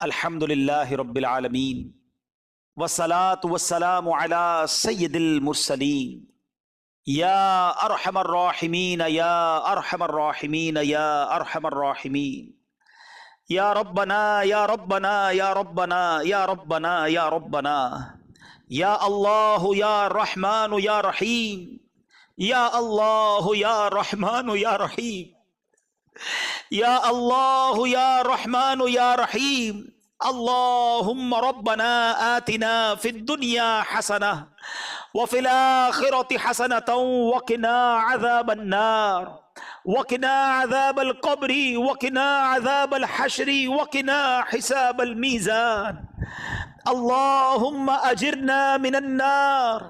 الحمدللہ رب العالمین والصلاة والسلام علی سید المرسلین یا ارحم الراحمین یا ارحم الراحمین یا ارحم الراحمین یا ربنا یا ربنا یا ربنا یا ربنا یا ربنا یا اللہ یا رحمان یا رحیم یا اللہ یا رحمان یا رحیم یا اللہ یا رحمان یا رحیم اللہم ربنا آتنا فی الدنیا حسنہ وفی الآخرة حسنة وقنا عذاب النار وقنا عذاب القبر وقنا عذاب الحشر وقنا حساب الميزان اللہم اجرنا من النار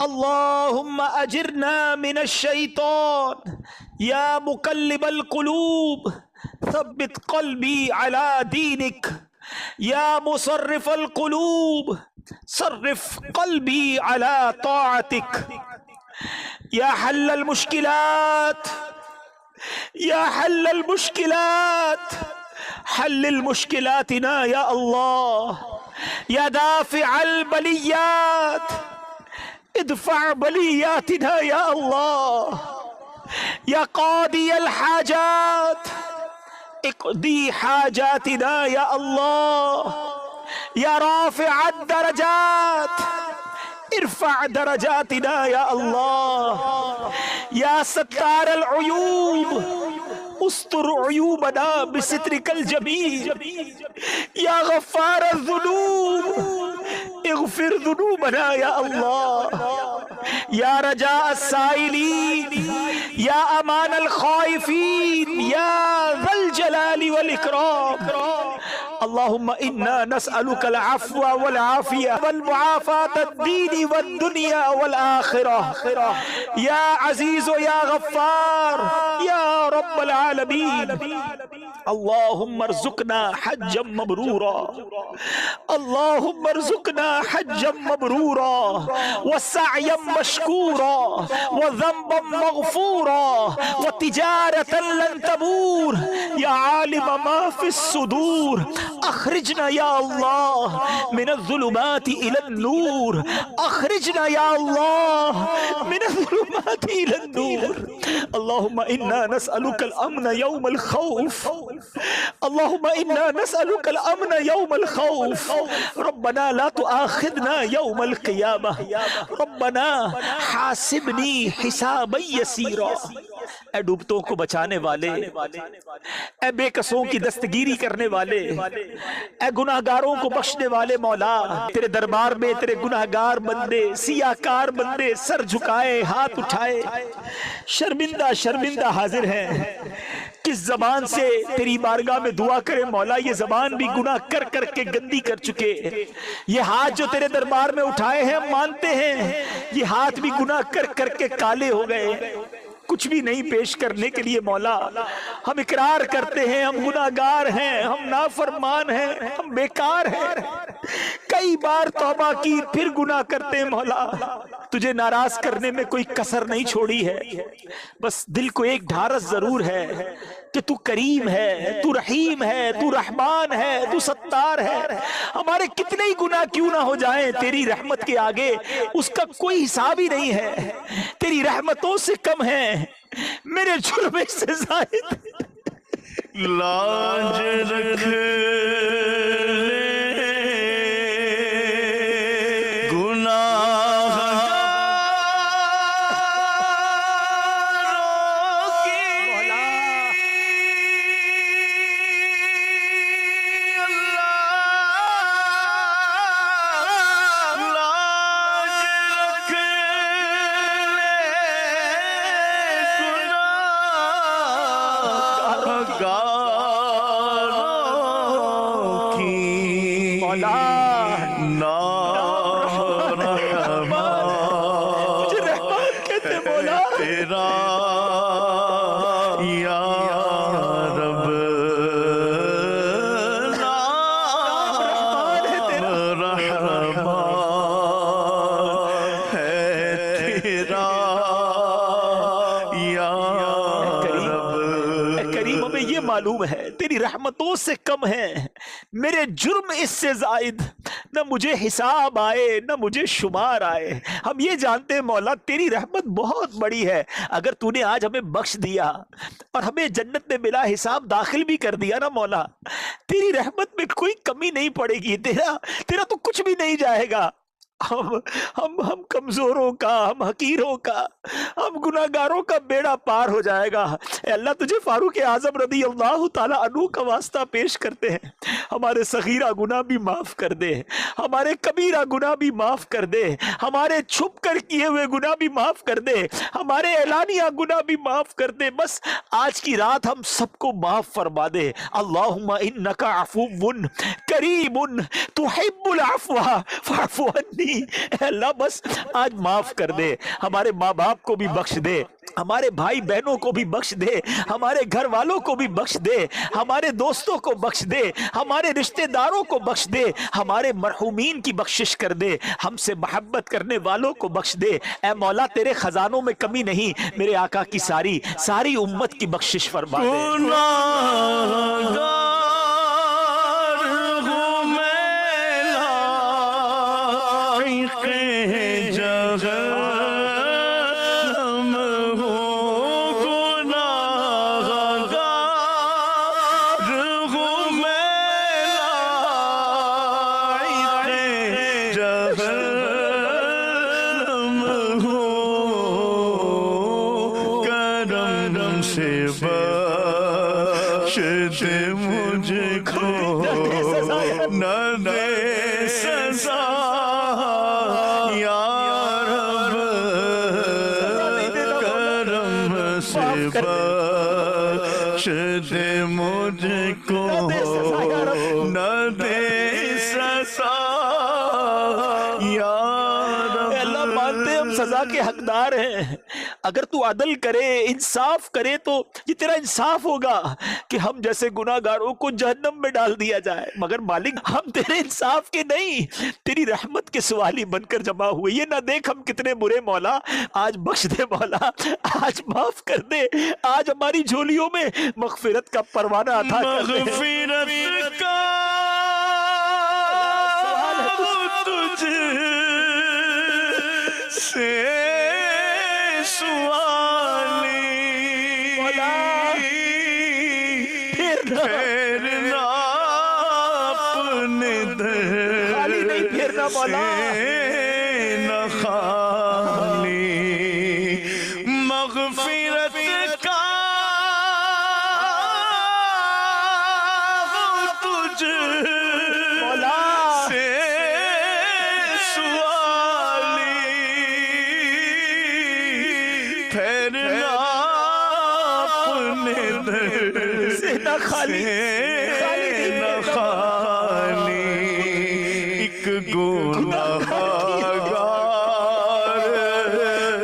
اللہم اجرنا من الشیطان یا مقلب القلوب ثبت قلبی علی دینک یا مصرف القلوب صرف قلبی علی طاعتک یا حل المشکلات یا حل المشکلات حل المشکلاتنا یا اللہ یا دافع البلیات ادفع بلیاتنا یا اللہ یا قاضی الحاجات اقضی حاجاتنا یا اللہ یا رافع الدرجات ارفع درجاتنا یا اللہ یا ستار العیوب استر عیوبنا بسترک الجمیل یا غفار الذنوب اغفر ذنوبنا یا اللہ یا رجاء السائلین یا امان الخائفین یا ذا الجلال والاکرام اللہم انا نسألک العفو والعافیہ والمعافاة الدین والدنیا والآخرہ یا عزیز یا غفار یا رب العالمین اللہم ارزقنا حجا مبرورا اللہم ارزقنا حجا مبرورا وسعیا مشکورا وذنبا مغفورا وتجارتا لن تبور یا عالم ما فی الصدور اخرجنا یا اللہ من الظلمات الى النور اخرجنا یا اللہ من الظلمات الى النور اللہم انا نسألک الامن یوم الخوف اللہم انا نسألک الامن یوم الخوف ربنا لا تؤاخذنا یوم القیامہ ربنا حاسبنی حسابا یسیرا اے ڈوبتوں کو بچانے والے اے بے قصوں کی دستگیری کرنے والے اے گناہگاروں کو بخشنے والے مولا تیرے دربار میں تیرے گناہگار بندے سیاہکار بندے سر جھکائے ہاتھ اٹھائے شرمندہ شرمندہ حاضر ہیں کس زبان سے تیری بارگاہ میں دعا کرے مولا یہ زبان بھی گناہ کر کر کے گندی کر چکے یہ ہاتھ جو تیرے دربار میں اٹھائے ہیں ہم مانتے ہیں یہ ہاتھ بھی گناہ کر کر کے کالے ہو گئے کچھ بھی نہیں پیش کرنے کے لیے مولا ہم اقرار کرتے ہیں ہم گناہگار ہیں ہم نافرمان ہیں ہم بیکار ہیں کئی بار توبہ کی پھر گناہ کرتے ہیں مولا تجھے ناراض کرنے میں کوئی کسر نہیں چھوڑی ہے بس دل کو ایک ڈھارس ضرور ہے کہ تو کریم ہے تو رحیم ہے تو رحمان ہے تو ستار ہے ہمارے کتنے ہی گناہ کیوں نہ ہو جائیں تیری رحمت کے آگے اس کا کوئی حساب ہی نہیں ہے تیری رحمتوں سے کم ہے میرے جرم سے زائد لاج رکھ معلوم ہے تیری رحمتوں سے کم ہے، میرے جرم اس سے زائد، نہ مجھے حساب آئے نہ مجھے شمار آئے۔ ہم یہ جانتے ہیں مولا تیری رحمت بہت بڑی ہے، اگر تو نے آج ہمیں بخش دیا اور ہمیں جنت میں بلا حساب داخل بھی کر دیا نا مولا، تیری رحمت میں کوئی کمی نہیں پڑے گی، تیرا تو کچھ بھی نہیں جائے گا۔ ہم کمزوروں کا، ہم حقیروں کا، ہم گناہگاروں کا بیڑا پار ہو جائے گا۔ اے اللہ تجھے فاروق اعظم رضی اللہ تعالیٰ عنہ کا واسطہ پیش کرتے ہیں، ہمارے صغیرہ گناہ بھی معاف کر دے، ہمارے کبیرہ گناہ بھی معاف کر دے، ہمارے چھپ کر کیے ہوئے گناہ بھی معاف کر دے، ہمارے اعلانیہ گناہ بھی معاف کر دے۔ بس آج کی رات ہم سب کو معاف فرما دے۔ اللہم انک عفو کریم تحب العفو فاعف عنی۔ اے اللہ بس آج معاف کر دے، ہمارے ماں باپ کو بھی بخش دے، ہمارے بھائی بہنوں کو بھی بخش دے، ہمارے گھر والوں کو بھی بخش دے، ہمارے دوستوں کو بخش دے، ہمارے رشتہ داروں کو بخش دے، ہمارے مرحومین کی بخشش کر دے، ہم سے محبت کرنے والوں کو بخش دے۔ اے مولا تیرے خزانوں میں کمی نہیں، میرے آقا کی ساری امت کی بخشش فرما دے۔ سزا کے حقدار ہیں، اگر تو عدل کرے، انصاف کرے تو یہ تیرا انصاف ہوگا کہ ہم جیسے گناہگاروں کو جہنم میں ڈال دیا جائے، مگر مالک ہم تیرے انصاف کے نہیں، تیری رحمت کے سوالی بن کر جمع ہوئے۔ یہ نہ دیکھ ہم کتنے برے مولا، آج بخش دے مولا، آج معاف کر دے، آج ہماری جھولیوں میں مغفرت کا پروانہ عطا کر دے۔ مغفرت کا تجھ سے سوالی پھیرنا اپنے در خالی نہیں پھیرنا مولا، نہ خالی مغفرت کا تجھ مولا سے خالی ایک گناہگار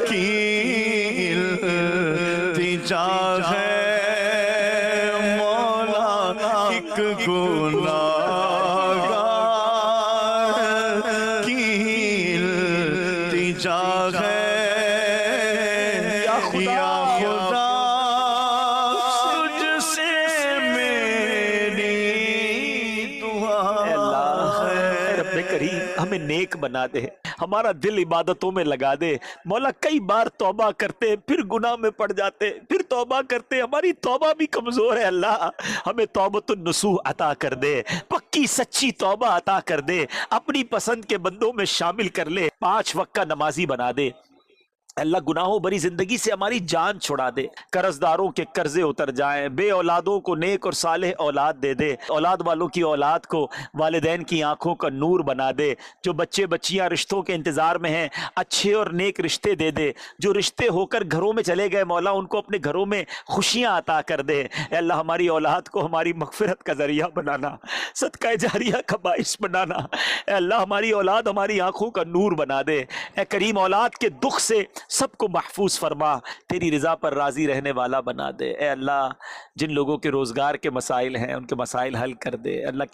کی التجا ہے مولا، ایک گناہگار کی التجا ہے یا خدا، ہمیں نیک بنا دے، ہمارا دل عبادتوں میں لگا دے مولا۔ کئی بار توبہ کرتے پھر گناہ میں پڑ جاتے، پھر توبہ کرتے، ہماری توبہ بھی کمزور ہے اللہ، ہمیں توبۃ النصوح عطا کر دے، پکی سچی توبہ عطا کر دے، اپنی پسند کے بندوں میں شامل کر لے، 5 وقت کا نمازی بنا دے اللہ، گناہوں بری زندگی سے ہماری جان چھڑا دے، قرض داروں کے قرضے اتر جائیں، بے اولادوں کو نیک اور صالح اولاد دے دے، اولاد والوں کی اولاد کو والدین کی آنکھوں کا نور بنا دے، جو بچے بچیاں رشتوں کے انتظار میں ہیں اچھے اور نیک رشتے دے دے، جو رشتے ہو کر گھروں میں چلے گئے مولا ان کو اپنے گھروں میں خوشیاں عطا کر دے۔ اے اللہ ہماری اولاد کو ہماری مغفرت کا ذریعہ بنانا، صدقہ جاریہ کا باعث بنانا، اے اللہ ہماری اولاد ہماری آنکھوں کا نور بنا دے، اے کریم اولاد کے دکھ سے سب کو محفوظ فرما، تیری رضا پر راضی رہنے والا بنا دے۔ اے اللہ جن لوگوں کے روزگار کے مسائل ہیں ان کے مسائل حل کر دے۔ اللہ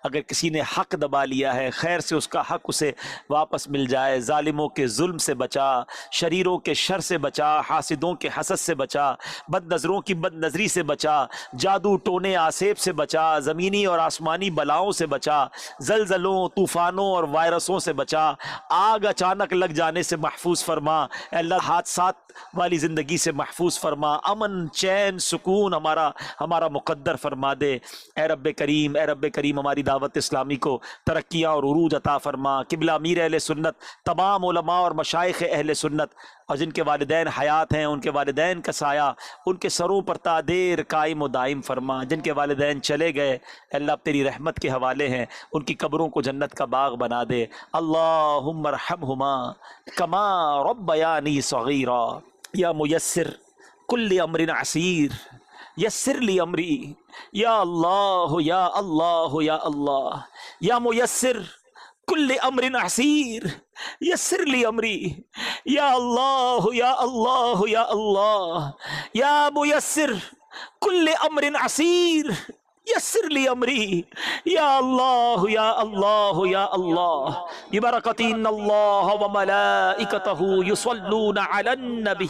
اگر کسی نے حق دبا لیا ہے، خیر سے اس کا حق اسے واپس مل جائے۔ ظالموں کے ظلم سے بچا، شریروں کے شر سے بچا، حاسدوں کے حسد سے بچا، بد نظروں کی بد نظری سے بچا، جادو ٹونے آسیب سے بچا، زمینی اور آسمانی بلاؤں سے بچا، زلزلوں طوفانوں اور وائرسوں سے بچا، آگ اچانک لگ جانے سے محفوظ فرما۔ اے اللہ حادثات والی زندگی سے محفوظ فرما، امن چین سکون ہمارا مقدر فرما دے۔ اے رب کریم ہماری دعوت اسلامی کو ترقیاں اور عروج عطا فرما۔ قبلہ امیر اہل سنت، تمام علماء اور مشائخ اہل سنت اور جن کے والدین حیات ہیں ان کے والدین کا سایہ ان کے سروں پر تا دیر قائم و دائم فرما۔ جن کے والدین چلے گئے اللہ اب تیری رحمت کے حوالے ہیں، ان کی قبروں کو جنت کا باغ بنا دے۔ اللہم ارحمہما کما ربیانی صغیرا۔ یا میسر کل امر عسیر یسر لی امری، یا اللہ یا اللہ یا اللہ، یا میسر کل امر عسیر یسر لی امری، یا اللہ یا اللہ یا اللہ، یا میسر کل امر عسیر یسر لی امری، یا اللہ یا اللہ یا اللہ، ببرکۃ ان اللہ وملائکتہ یصلون علی النبی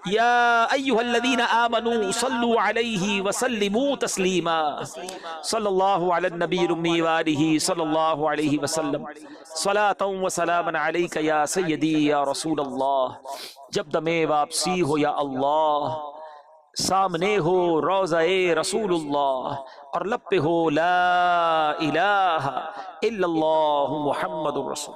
یا ایھا الذین آمنوا صلوا علیہ وسلموا تسلیما۔ صلی اللہ علی النبی الامی وآلہ صلی اللہ علیہ وسلم، صلاۃ و سلام علیک یا سیدی یا رسول اللہ۔ جب دم واپسی ہو یا اللہ، سامنے ہو روضہ رسول اللہ، اور لب پہ ہو لا الہ الا اللہ محمد رسول۔